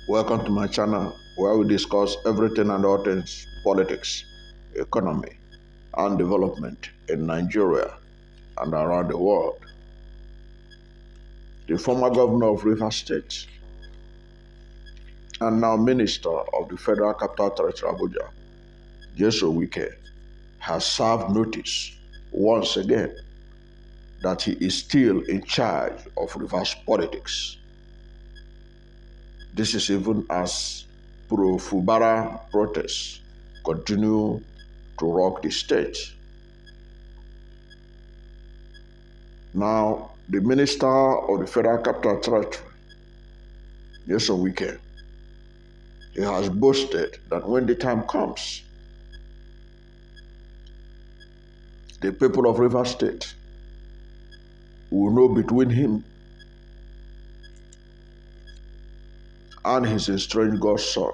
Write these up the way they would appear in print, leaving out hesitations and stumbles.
Welcome to my channel where we discuss everything and all things politics, economy, and development in Nigeria and around the world. The former governor of Rivers State and now minister of the Federal Capital Territory Abuja, Nyesom Wike, has served notice once again that he is still in charge of Rivers politics. This is even as pro-Fubara protests continue to rock the state. Now, the minister of the Federal Capital Territory, Nyesom Wike, he has boasted that when the time comes, the people of Rivers State will know between him and his estranged godson,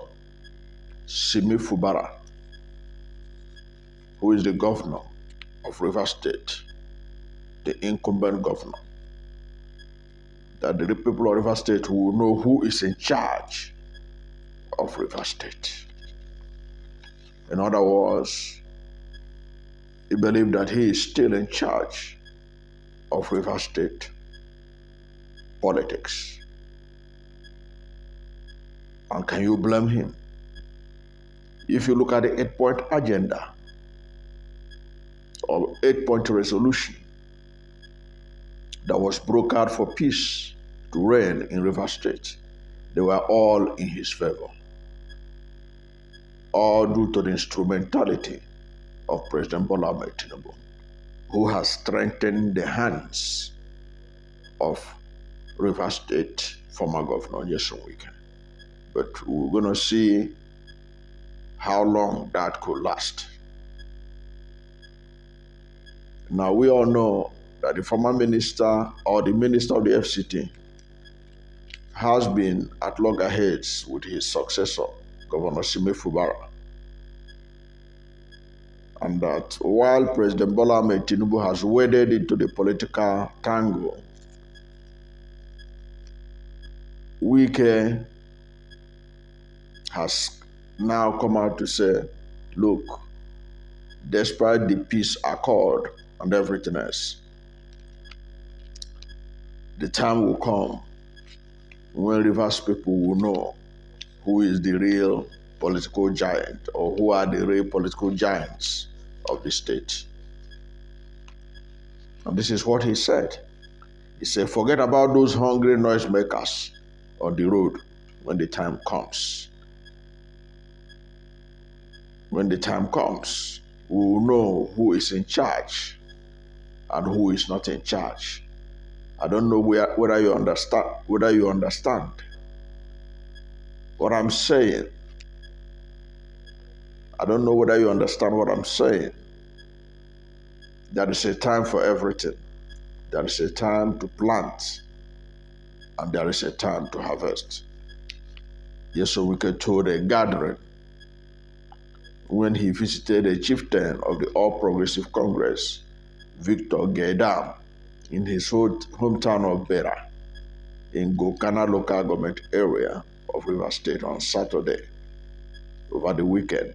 Simi Fubara, who is the governor of Rivers State, the incumbent governor, that the people of Rivers State will know who is in charge of Rivers State. In other words, he believes that he is still in charge of Rivers State politics. And can you blame him? If you look at the 8-point agenda or 8-point resolution that was brokered for peace to reign in Rivers State, they were all in his favor, all due to the instrumentality of President Bola Ahmed Tinubu, who has strengthened the hands of Rivers State former Governor Nyesom Wike. But we're going to see how long that could last. Now, we all know that the former minister or the minister of the FCT has been at loggerheads with his successor, Governor Simi Fubara. And that while President Bola Ahmed Tinubu has waded into the political tangle, Wike has now come out to say, look, despite the peace accord and everything else, the time will come when Rivers people will know who is the real political giant or who are the real political giants of the state. And this is what he said. He said, forget about those hungry noisemakers on the road when the time comes. When the time comes, we will know who is in charge and who is not in charge. I don't know whether you understand what I'm saying. I don't know whether you understand what I'm saying. There is a time for everything. There is a time to plant, and there is a time to harvest. Nyesom Wike told a gathering when he visited a chieftain of the All Progressive Congress, Victor Gaidam, in his hometown of Bera, in Gokana local government area of Rivers State on Saturday, over the weekend.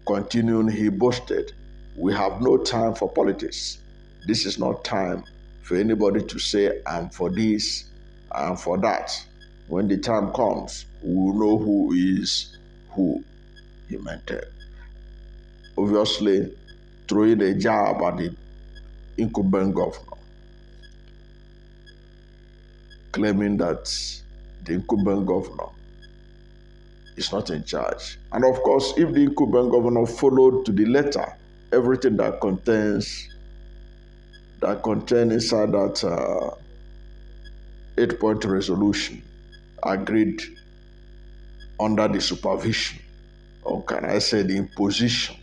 Continuing, he boasted, we have no time for politics. This is not time for anybody to say, I'm for this, I'm for that. When the time comes, we will know who is who, he meant it. Obviously, throwing a jab at the incumbent governor, claiming that the incumbent governor is not in charge. And of course, if the incumbent governor followed to the letter everything that contains inside that 8-point resolution agreed under the supervision, or can I say the imposition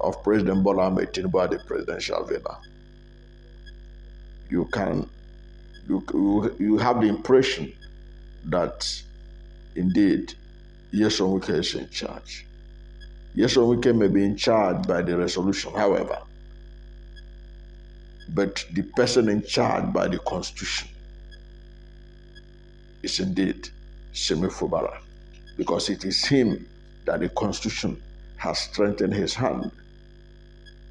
of President Bola Ahmed Tinubu at the presidential villa, you have the impression that indeed Nyesom Wike is in charge. Nyesom Wike may be in charge by the resolution, however, but the person in charge by the Constitution is indeed Simi Fubara, because it is him that the Constitution has strengthened his hand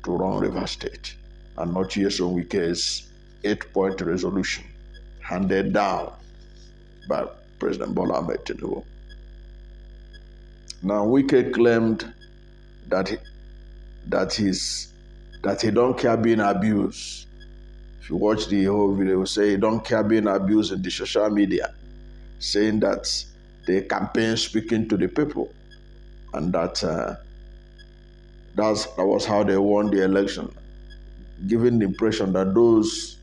to run Rivers State, and not Nyesom Wike's 8-point resolution handed down by President Bola Ahmed Tinubu. Now, Wike claimed that he don't care being abused. If you watch the whole video, he say he don't care being abused in the social media, saying that the campaign speaking to the people, and that was how they won the election, giving the impression that those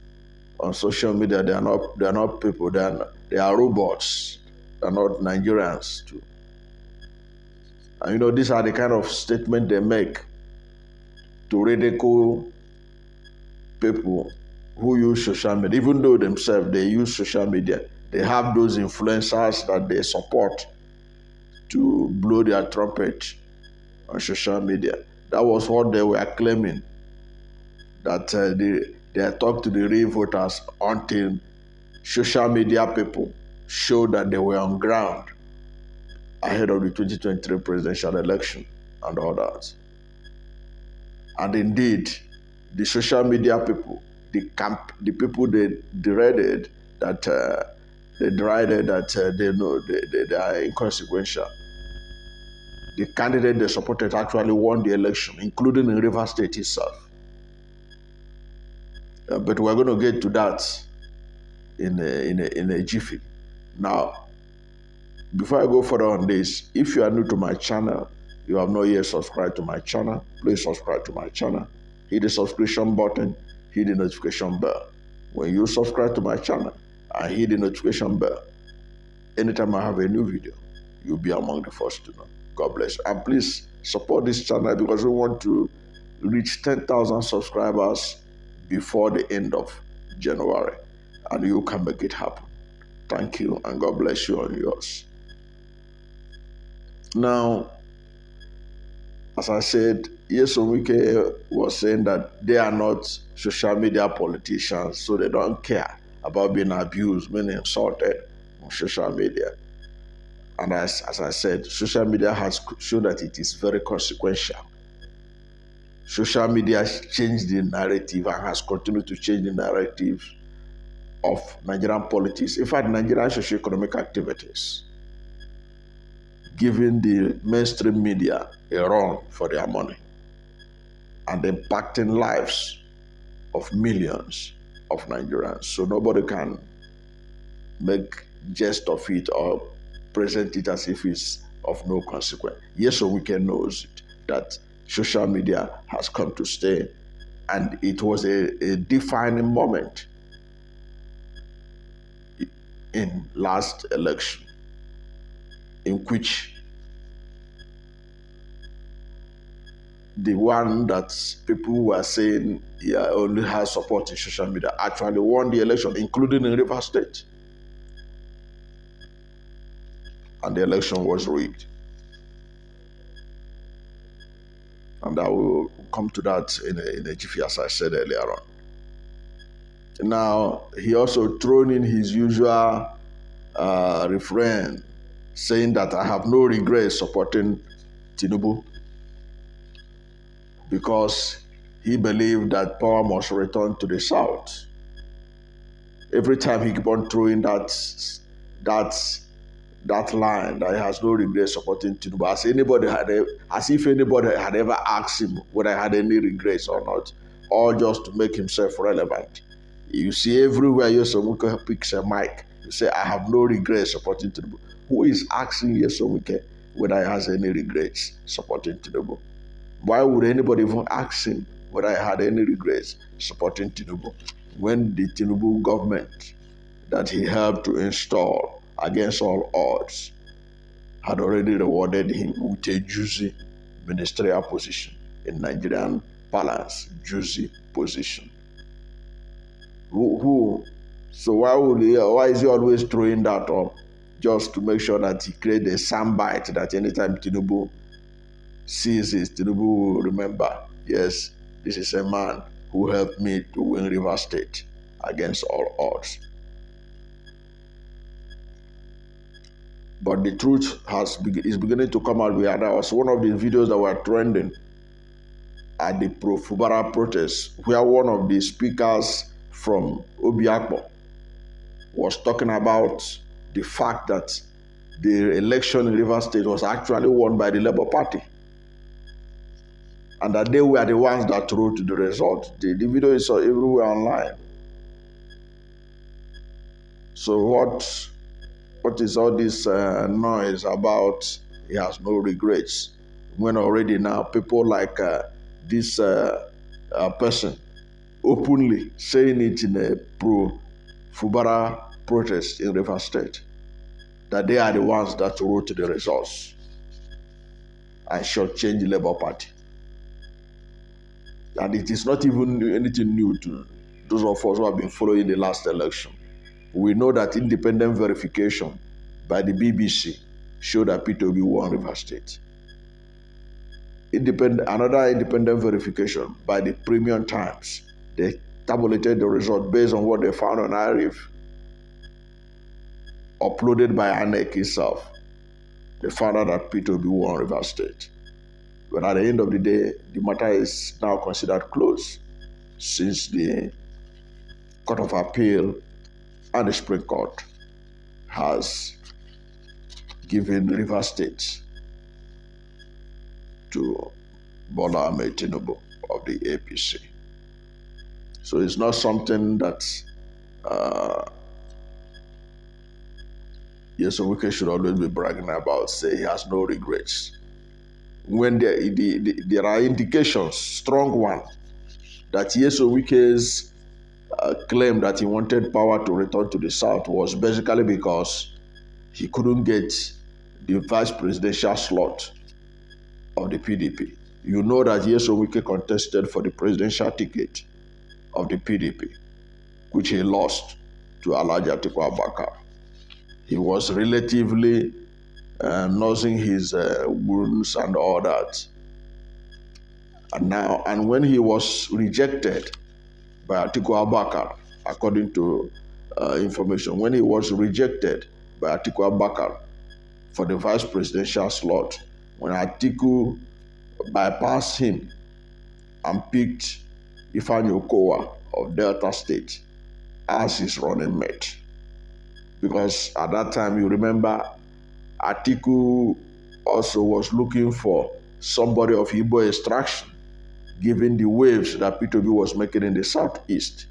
on social media, they are not people, they are robots, they are not Nigerians too. And these are the kind of statement they make to ridicule people who use social media. Even though themselves they use social media, they have those influencers that they support to blow their trumpet on social media. That was what they were claiming, that they talked to the real voters until social media people showed that they were on ground ahead of the 2023 presidential election and others. And indeed, the social media people, the people they derided that they are inconsequential. The candidate they supported actually won the election, including in Rivers State itself. But we're going to get to that in a jiffy. Now, before I go further on this, if you are new to my channel, you have not yet subscribed to my channel, please subscribe to my channel. Hit the subscription button, hit the notification bell. When you subscribe to my channel and hit the notification bell, anytime I have a new video, you'll be among the first to know. God bless you. And please support this channel, because we want to reach 10,000 subscribers before the end of January, and you can make it happen. Thank you, and God bless you and yours. Now, as I said, Nyesom Wike was saying that they are not social media politicians, so they don't care about being abused, being insulted on social media. And as I said, social media has shown that it is very consequential. Social media has changed the narrative and has continued to change the narrative of Nigerian politics. In fact, Nigerian socio-economic activities, giving the mainstream media a run for their money and impacting lives of millions of Nigerians. So nobody can make jest of it or present it as if it's of no consequence. Nyesom Wike knows it, that social media has come to stay, and it was a defining moment in last election, in which the one that people were saying only has support in social media actually won the election, including in Rivers State. And the election was rigged. And I will come to that in a jiffy, as I said earlier on. Now, he also thrown in his usual refrain, saying that I have no regrets supporting Tinubu, because he believed that power must return to the South. Every time he keep on throwing that line, that he has no regret supporting Tinubu, as if anybody had ever asked him whether he had any regrets or not, or just to make himself relevant. You see everywhere Nyesom Wike picks a mic, you say, I have no regrets supporting Tinubu. Who is asking Nyesom Wike whether he has any regrets supporting Tinubu? Why would anybody even ask him whether he had any regrets supporting Tinubu, when the Tinubu government that he helped to install against all odds had already rewarded him with a juicy ministerial position in Nigerian parlance, juicy position? So why is he always throwing that up, just to make sure that he creates a soundbite that anytime Tinubu sees it, Tinubu will remember, yes, this is a man who helped me to win Rivers State against all odds. But the truth is beginning to come out. There was one of the videos that were trending at the pro-Fubara protest, where one of the speakers from Obiakpo was talking about the fact that the election in Rivers State was actually won by the Labour Party, and that they were the ones that wrote the result. The video is everywhere online. So what is all this noise about? He has no regrets, when already now people like this person openly saying it in a pro-Fubara protest in Rivers State, that they are the ones that wrote the results and shortchange the Labour Party. And it is not even anything new to those of us who have been following the last election. We know that independent verification by the BBC showed that Peter Obi won Rivers State. Another independent verification by the Premium Times, they tabulated the result based on what they found on IRIF, uploaded by INEC itself. They found out that Peter Obi won Rivers State. But at the end of the day, the matter is now considered closed, since the Court of Appeal and the Supreme Court has given Rivers State to Bola Ahmed Tinubu of the APC. So it's not something that Nyesom Wike should always be bragging about, say he has no regrets. When there are indications, strong one, that Nyesom Wike's claim that he wanted power to return to the South was basically because he couldn't get the vice presidential slot of the PDP. You know that Nyesom Wike contested for the presidential ticket of the PDP, which he lost to Alhaji Atiku Abubakar. He was relatively nursing his wounds and all that. And when he was rejected by Atiku Abubakar, according to information, when he was rejected by Atiku Abubakar for the vice presidential slot, when Atiku bypassed him and picked Ifeanyi Okowa of Delta State as his running mate. Because at that time, you remember, Atiku also was looking for somebody of Igbo extraction, given the waves that Peter Obi was making in the Southeast.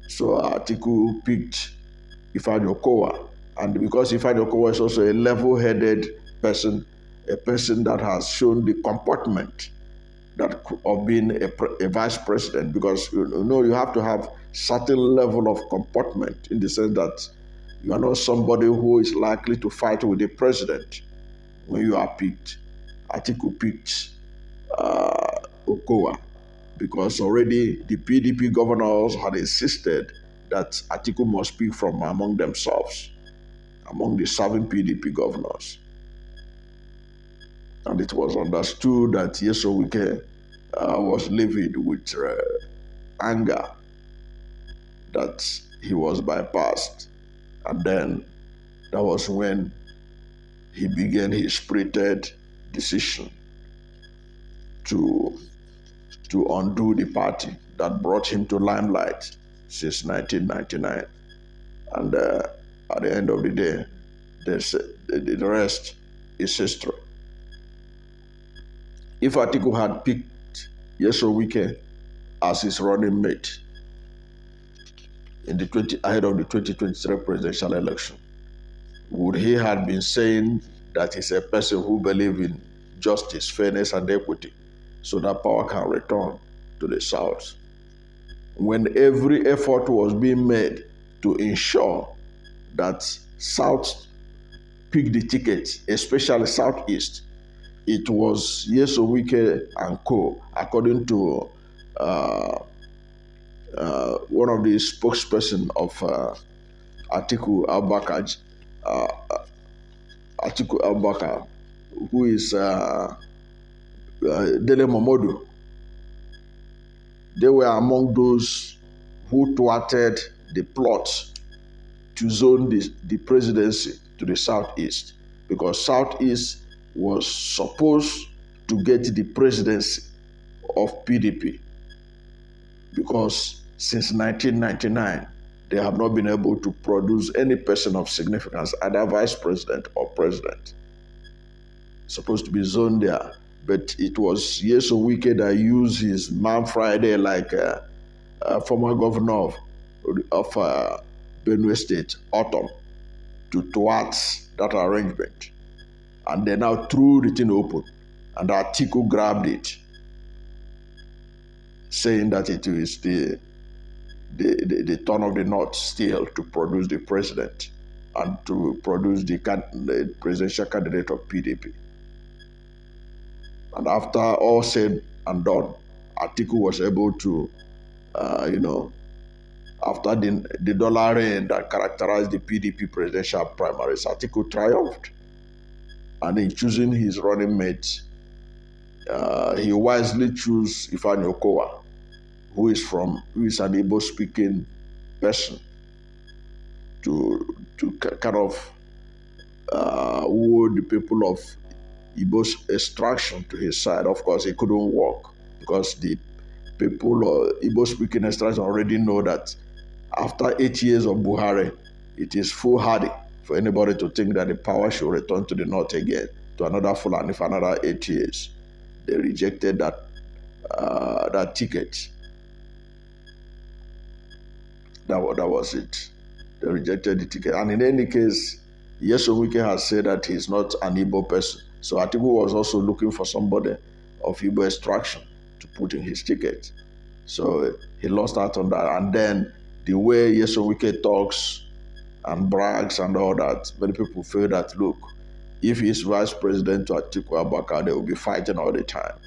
So Atiku picked Ifeanyi Okowa, and because Ifeanyi Okowa is also a level-headed person, a person that has shown the comportment of being a vice president, because you have to have certain level of comportment, in the sense that you are not somebody who is likely to fight with the president when you are picked. Atiku picked Okowa because already the PDP governors had insisted that Atiku must speak from among themselves, among the 7 PDP governors. And it was understood that Nyesom Wike was livid with anger that he was bypassed. And then that was when he began his spirited decision to undo the party that brought him to limelight since 1999. And at the end of the day, the rest is history. If Atiku had picked Nyesom Wike as his running mate ahead of the 2023 presidential election, would he have been saying that he's a person who believes in justice, fairness, and equity, so that power can return to the South? When every effort was being made to ensure that South pick the ticket, especially Southeast, it was Nyesom Wike and co., according to one of the spokesperson of Atiku Abubakar, who is Dele Momodu. They were among those who thwarted the plot to zone the presidency to the Southeast, because Southeast was supposed to get the presidency of PDP, because since 1999, they have not been able to produce any person of significance, either vice president or president. Supposed to be zoned there. But it was Nyesom Wike that used his Man Friday like former governor of Benue State, Autumn, to thwart that arrangement. And they now threw the thing open, and Atiku grabbed it, saying that it is the turn of the North still to produce the president and to produce the presidential candidate of PDP. And after all said and done, Atiku was able to, after the dollar rain that characterized the PDP presidential primaries, Atiku triumphed. And in choosing his running mate, he wisely chose Ifeanyi Okowa, who is an Igbo-speaking person, to kind of woo the people of Igbo's extraction to his side. Of course, it couldn't work, because the people of Igbo-speaking extraction already know that after 8 years of Buhari, it is foolhardy for anybody to think that the power should return to the North again, to another Fulani for another 8 years. They rejected that ticket. That was it. They rejected the ticket. And in any case, Nyesom Wike has said that he's not an Igbo person. So Atiku was also looking for somebody of Igbo extraction to put in his ticket. So he lost out on that. And then the way Nyesom Wike talks and brags and all that, many people feel that, look, if he's vice president to Atiku Abubakar, they will be fighting all the time.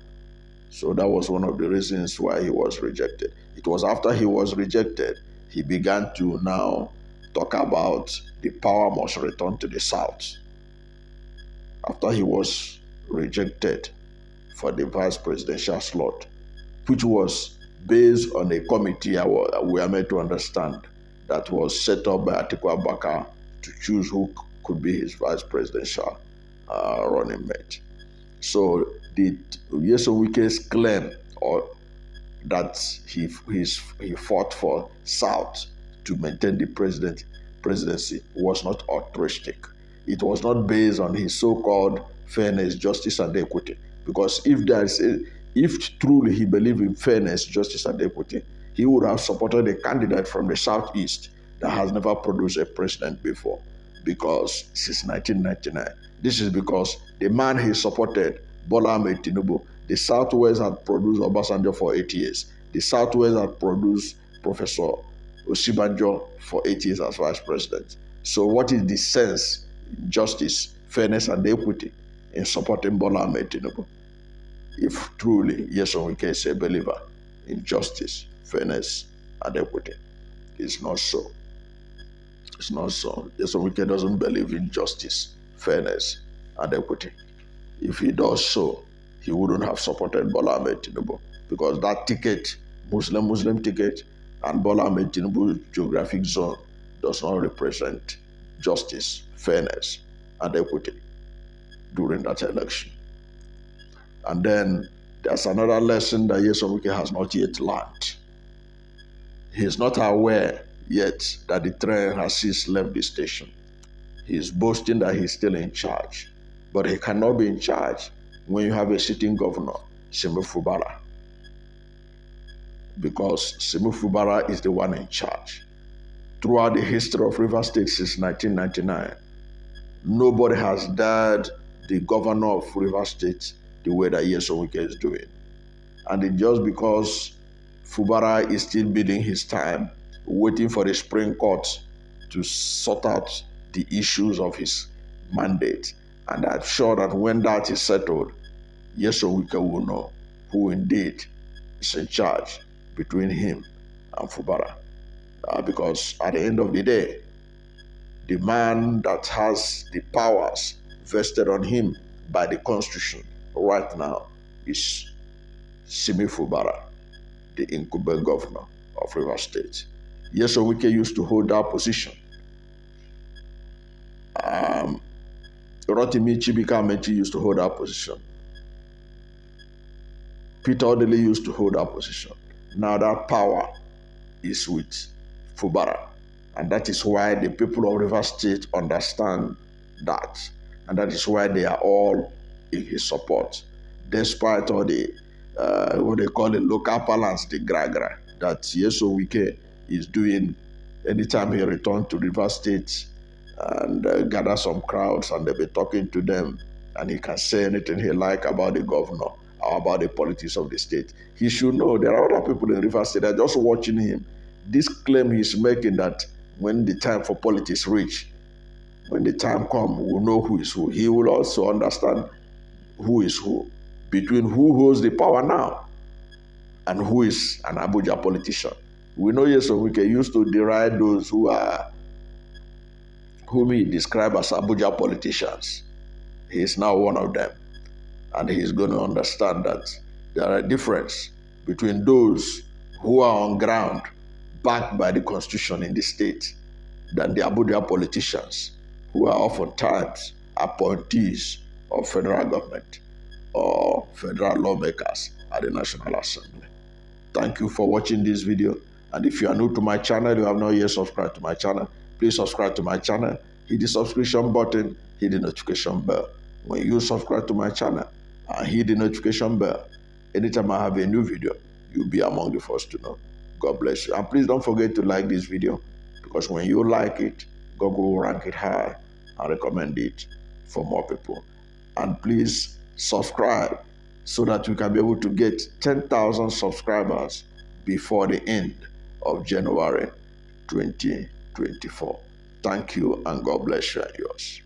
So that was one of the reasons why he was rejected. It was after he was rejected, he began to now talk about the power must return to the South. After he was rejected for the vice presidential slot, which was based on a committee we are made to understand that was set up by Atiku Abubakar to choose who could be his vice presidential running mate. So the Nyesom Wike's claim that he fought for South to maintain the presidency was not altruistic. It was not based on his so-called fairness, justice, and equity. Because if truly he believed in fairness, justice, and equity, he would have supported a candidate from the Southeast that has never produced a president before. Because since 1999, this is because the man he supported, Bola Ahmed Tinubu, the Southwest had produced Obasanjo for 8 years. The Southwest had produced Professor Osibanjo for 8 years as vice president. So what is the sense, justice, fairness, and equity in supporting Bola Ahmed Tinubu? If truly Nyesom Wike is a believer in justice, fairness, and equity. It's not so. It's not so. Nyesom Wike doesn't believe in justice, fairness, and equity. If he does so, he wouldn't have supported Bola Ahmed Tinubu, because that ticket, Muslim ticket, and Bola Ahmed Tinubu geographic zone does not represent justice, fairness, and equity during that election. And then there's another lesson that Nyesom Wike has not yet learned. He is not aware yet that the train has since left the station. He is boasting that he's still in charge, but he cannot be in charge when you have a sitting governor, Simi Fubara, because Simi Fubara is the one in charge. Throughout the history of Rivers State since 1999, nobody has dared the governor of Rivers State the way that Nyesom Wike is doing. And it's just because Fubara is still biding his time, waiting for the Supreme Court to sort out the issues of his mandate. And I'm sure that when that is settled, Nyesom Wike will know who indeed is in charge between him and Fubara. Because at the end of the day, the man that has the powers vested on him by the Constitution right now is Simi Fubara, the incumbent governor of Rivers State. Nyesom Wike used to hold that position Rotimi Chibika used to hold that position. Peter Odili used to hold that position. Now that power is with Fubara. And that is why the people of Rivers State understand that. And that is why they are all in his support. Despite all the, what they call it, local balance, the gragra, that Nyesom Wike is doing anytime he returns to Rivers State and gather some crowds and they'll be talking to them and he can say anything he like about the governor or about the politics of the state. He should know there are other people in Rivers State that are just watching him. This claim he's making that when the time for politics reach, when the time comes, we'll know who is who. He will also understand who is who, between who holds the power now and who is an Abuja politician. We know Nyesom Wike used to deride those whom he described as Abuja politicians. He is now one of them. And he's going to understand that there are a difference between those who are on ground, backed by the constitution in the state, than the Abuja politicians, who are oftentimes appointees of federal government or federal lawmakers at the National Assembly. Thank you for watching this video. And if you are new to my channel, you have not yet subscribed to my channel, please subscribe to my channel, hit the subscription button, hit the notification bell. When you subscribe to my channel and hit the notification bell, anytime I have a new video, you'll be among the first to know. God bless you. And please don't forget to like this video, because when you like it, Google will rank it high and recommend it for more people. And please subscribe so that we can be able to get 10,000 subscribers before the end of January 2024. Thank you and God bless you and yours.